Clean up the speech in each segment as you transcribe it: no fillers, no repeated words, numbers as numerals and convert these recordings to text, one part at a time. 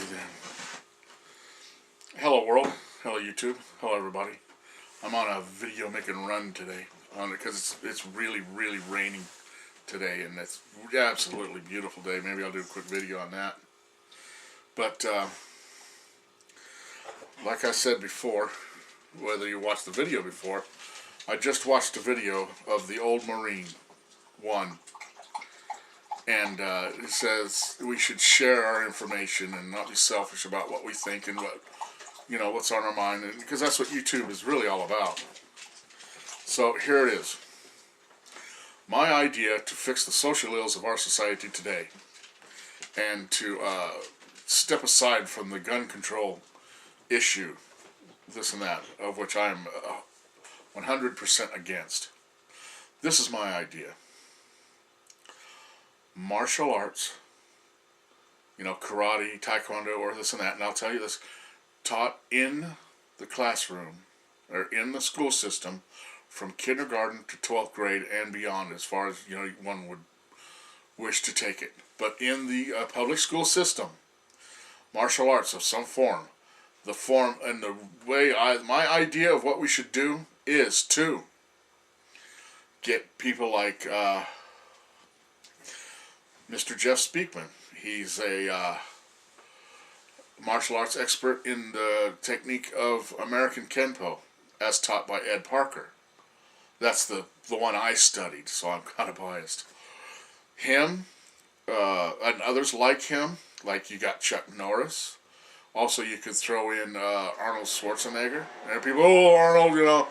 Alrighty then. Hello world. Hello YouTube. Hello everybody. I'm on a video making run today because it's really raining today, and it's absolutely beautiful day. Maybe I'll do a quick video on that. But like I said before, whether you watched the video before, I just watched a video of the Old Marine 1. And it says we should share our information and not be selfish about what we think and what's on our mind, because that's what YouTube is really all about. So here it is. My idea to fix the social ills of our society today, and to step aside from the gun control issue, this and that, of which I am 100% against. This is my idea. Martial arts, karate, taekwondo, or this and that, and I'll tell you this, taught in the classroom, or in the school system, from kindergarten to 12th grade and beyond, as far as, one would wish to take it. But in the public school system, martial arts of some form, the form and the way my idea of what we should do is to get people like Mr. Jeff Speakman. He's a martial arts expert in the technique of American Kenpo, as taught by Ed Parker. That's the one I studied, so I'm kind of biased. Him, and others like him, like you got Chuck Norris. Also, you could throw in Arnold Schwarzenegger. And people, oh, Arnold,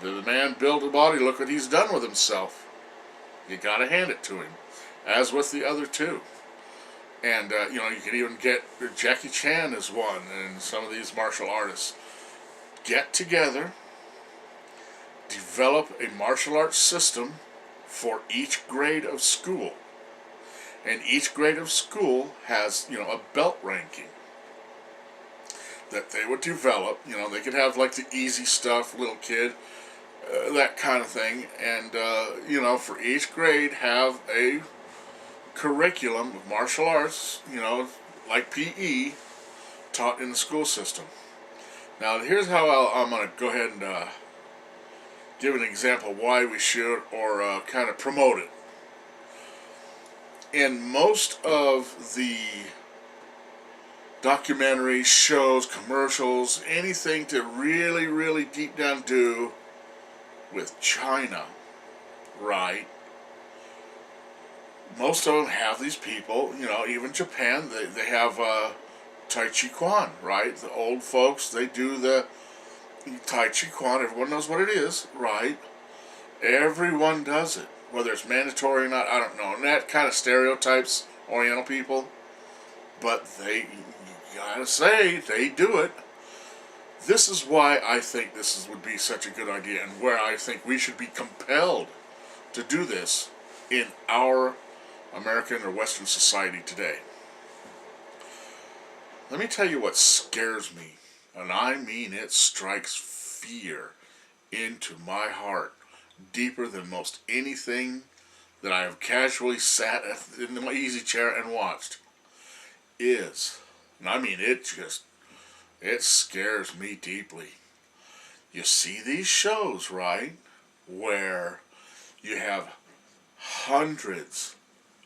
the man built a body, look what he's done with himself. You gotta hand it to him. As with the other two. And, you could even get Jackie Chan as one, and some of these martial artists. Get together, develop a martial arts system for each grade of school. And each grade of school has, a belt ranking that they would develop. They could have like the easy stuff, little kid, that kind of thing. And, for each grade have a curriculum of martial arts, like PE, taught in the school system. Now, here's how I'm going to go ahead and give an example why we should, or kind of promote it. In most of the documentaries, shows, commercials, anything to really deep down do with China, right? Most of them have these people, even Japan, they have Tai Chi Chuan, right? The old folks, they do the Tai Chi Chuan. Everyone knows what it is, right? Everyone does it. Whether it's mandatory or not, I don't know. And that kind of stereotypes Oriental people. But you gotta say, they do it. This is why I think would be such a good idea, and where I think we should be compelled to do this in our American or Western society today. Let me tell you what scares me, and I mean it strikes fear into my heart, deeper than most anything that I have casually sat in my easy chair and watched, is, and I mean it scares me deeply. You see these shows, right, where you have hundreds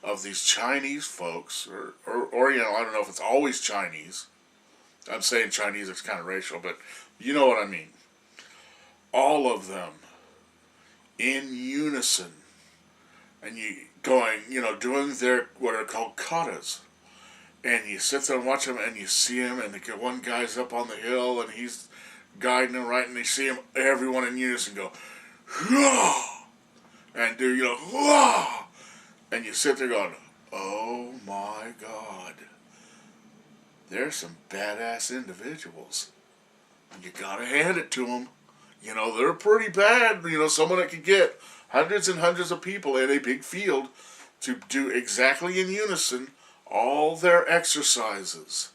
of these Chinese folks, or Oriental, I don't know if it's always Chinese. I'm saying Chinese, it's kind of racial, but you know what I mean. All of them in unison, and you going, doing their, what are called katas. And you sit there and watch them, and you see him, and one guy's up on the hill, and he's guiding them right, and you see him, everyone in unison go, Hua! And do, Hua! And you sit there going, oh my God. There's some badass individuals. And you gotta hand it to them. They're pretty bad. Someone that can get hundreds and hundreds of people in a big field to do exactly in unison all their exercises.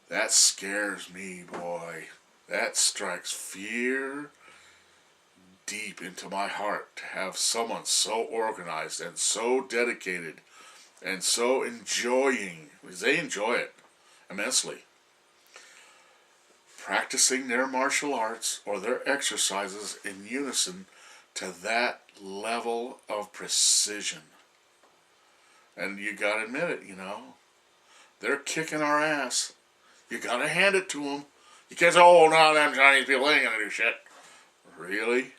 That scares me, boy. That strikes fear deep into my heart, to have someone so organized and so dedicated and so enjoying, because they enjoy it. immensely. Practicing their martial arts or their exercises in unison to that level of precision. And you gotta admit it, they're kicking our ass. You gotta hand it to them. You can't say, oh, no, them Chinese people ain't gonna do shit. Really?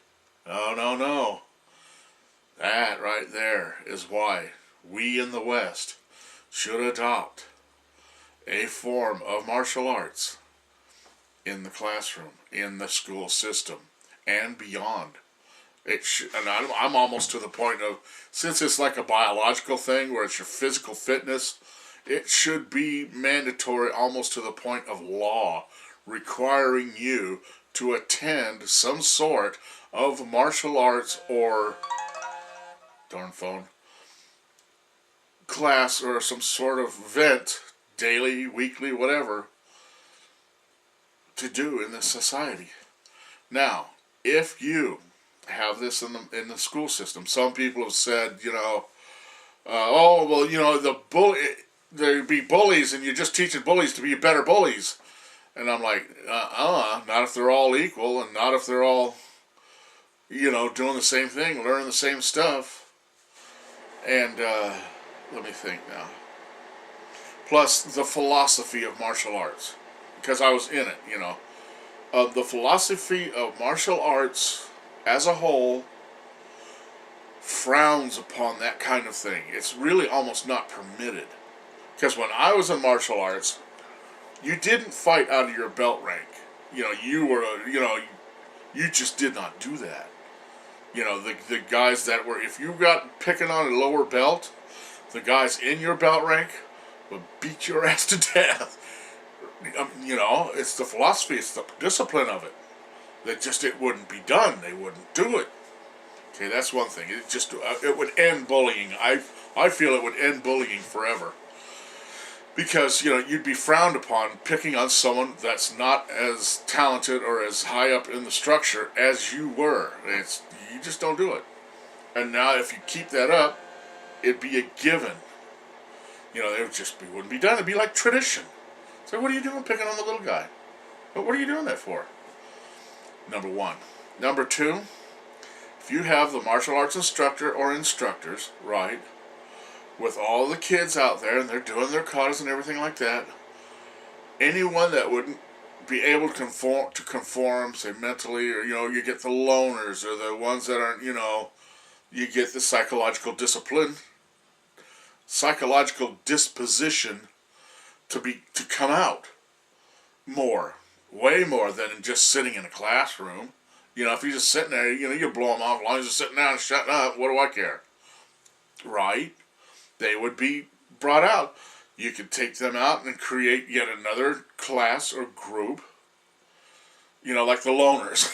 No, no, no. That right there is why we in the West should adopt a form of martial arts in the classroom, in the school system, and beyond. And I'm almost to the point of, since it's like a biological thing where it's your physical fitness, it should be mandatory almost to the point of law, requiring you to attend some sort of martial arts or, darn phone, class or some sort of event, daily, weekly, whatever, to do in this society. Now, if you have this in the school system, some people have said, oh well, there'd be bullies, and you're just teaching bullies to be better bullies. And I'm like, not if they're all equal, and not if they're all, doing the same thing, learning the same stuff. And let me think now. Plus the philosophy of martial arts, because I was in it, the philosophy of martial arts as a whole frowns upon that kind of thing. It's really almost not permitted. Because when I was in martial arts, you didn't fight out of your belt rank. You just did not do that. The guys that were, if you got picking on a lower belt, the guys in your belt rank would beat your ass to death. It's the philosophy, it's the discipline of it. It wouldn't be done. They wouldn't do it. Okay, that's one thing. It would end bullying. I feel it would end bullying forever. Because, you'd be frowned upon picking on someone that's not as talented or as high up in the structure as you were. You just don't do it. And now if you keep that up, it'd be a given. It wouldn't be done. It'd be like tradition. So what are you doing picking on the little guy? What are you doing that for? Number one. Number two, if you have the martial arts instructor or instructors, right, with all the kids out there and they're doing their katas and everything like that, anyone that wouldn't be able to conform, say mentally, or you get the loners or the ones that aren't, you get the psychological disposition to come out more, way more than just sitting in a classroom. If you're just sitting there, you blow them off as long as you're sitting down and shutting up. What do I care? Right? They would be brought out. You could take them out and create yet another class or group. Like the loners.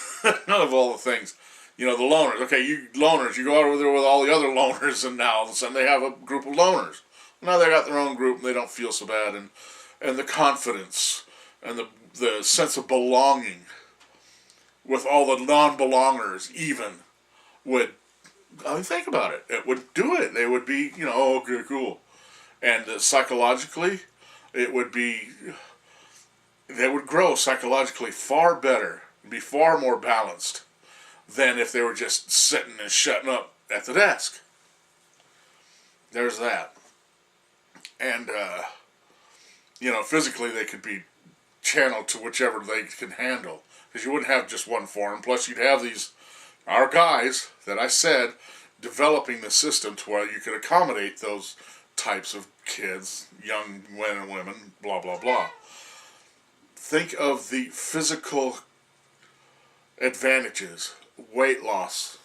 Of all the things. The loners. Okay, you loners, you go out over there with all the other loners, and now all of a sudden they have a group of loners. Now they got their own group and they don't feel so bad. And the confidence and the sense of belonging with all the non-belongers even would, think about it. It would do it. They would be, okay, cool. And psychologically, they would grow psychologically far better, be far more balanced than if they were just sitting and shutting up at the desk. There's that. And, physically they could be channeled to whichever they can handle. Because you wouldn't have just one form. Plus you'd have our guys that I said, developing the system to where you could accommodate those types of kids, young men and women, blah, blah, blah. Think of the physical advantages, weight loss.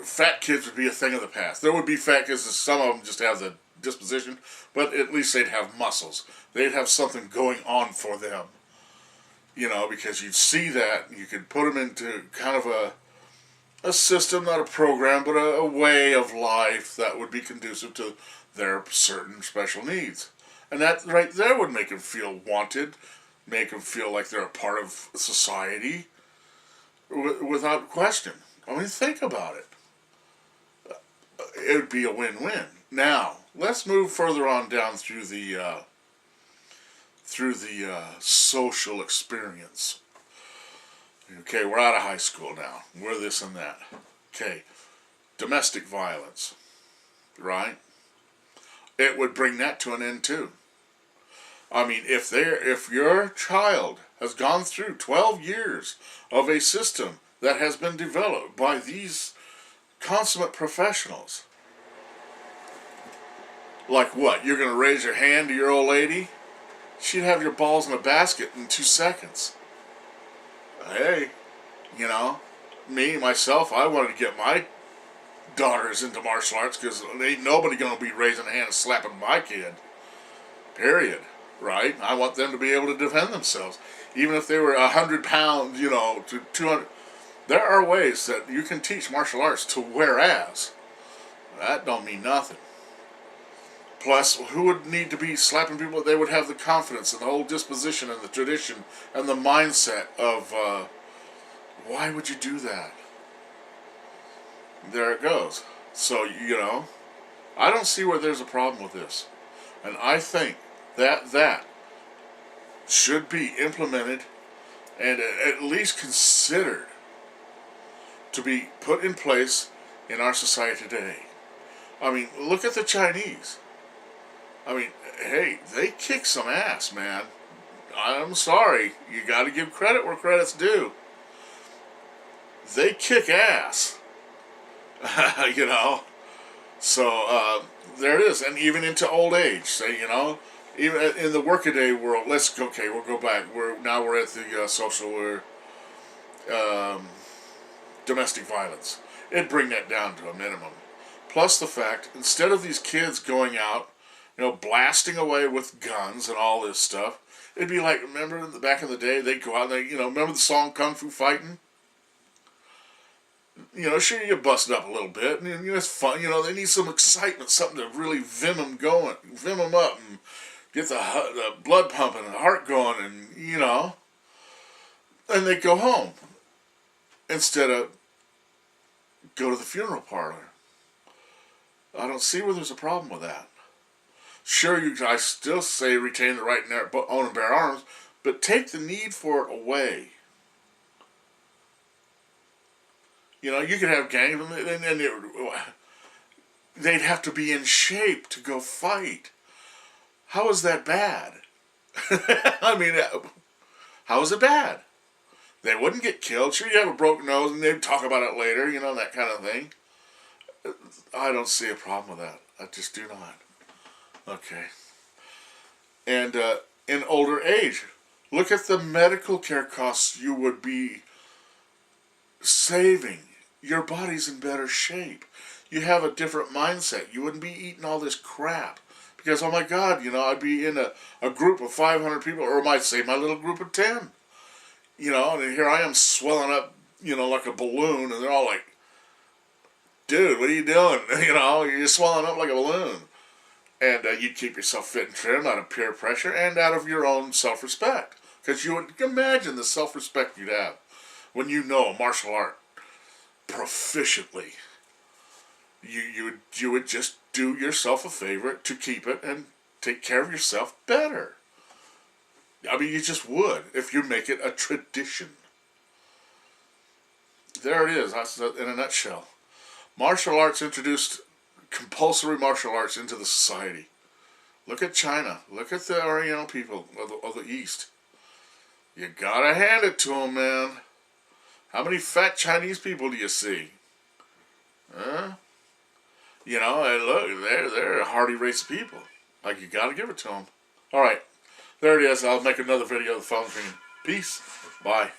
Fat kids would be a thing of the past. There would be fat kids, some of them just have the disposition, but at least they'd have muscles. They'd have something going on for them. Because you'd see that, you could put them into kind of a system, not a program, but a way of life that would be conducive to their certain special needs. And that right there would make them feel wanted, make them feel like they're a part of society, without question. Think about it. It would be a win-win. Now, let's move further on down through the social experience. Okay, we're out of high school now. We're this and that. Okay, domestic violence, right? It would bring that to an end too. I mean, if your child has gone through 12 years of a system that has been developed by these consummate professionals, like what? You're going to raise your hand to your old lady? She'd have your balls in a basket in 2 seconds. Hey, you know, myself, I wanted to get my daughters into martial arts because ain't nobody going to be raising a hand and slapping my kid. Period. Right? I want them to be able to defend themselves. Even if they were 100 pounds, to 200. There are ways that you can teach martial arts to whereas. That don't mean nothing. Plus, who would need to be slapping people? They would have the confidence and the whole disposition and the tradition and the mindset of, why would you do that? There it goes. So, I don't see where there's a problem with this. And I think that should be implemented and at least considered to be put in place in our society today. I mean, look at the Chinese. I mean, hey, they kick some ass, man. I'm sorry. You got to give credit where credit's due. They kick ass. So, there it is. And even into old age, say, even in the workaday world, we'll go back. We're at the social domestic violence. It'd bring that down to a minimum. Plus the fact, instead of these kids going out, blasting away with guns and all this stuff, it'd be like, remember back in the day, they'd go out and remember the song Kung Fu Fighting? Sure, you bust it up a little bit, and it's fun. They need some excitement, something to really vim them up, and get the blood pumping and the heart going, and and they go home instead of go to the funeral parlor. I don't see where there's a problem with that. Sure, I still say retain the right to own and bear arms, but take the need for it away. You could have gangs, and they'd have to be in shape to go fight. How is that bad? I mean, how is it bad? They wouldn't get killed. Sure, you have a broken nose, and they'd talk about it later, that kind of thing. I don't see a problem with that. I just do not. Okay. And in older age, look at the medical care costs you would be saving. Your body's in better shape. You have a different mindset. You wouldn't be eating all this crap. Because, oh my God, I'd be in a group of 500 people, or I might say my little group of 10. And here I am swelling up, like a balloon, and they're all like, dude, what are you doing? You're swelling up like a balloon. And you'd keep yourself fit and trim out of peer pressure and out of your own self-respect. Because you would imagine the self-respect you'd have when you know a martial art proficiently. You would just do yourself a favor to keep it and take care of yourself better. I mean, you just would if you make it a tradition. There it is. That's in a nutshell. Martial arts introduced compulsory martial arts into the society. Look at China. Look at the Oriental people of the East. You gotta hand it to them, man. How many fat Chinese people do you see? Huh? And look, they're a hardy race of people. Like, you gotta give it to them. Alright, there it is. I'll make another video of the phone screen. Peace. Bye.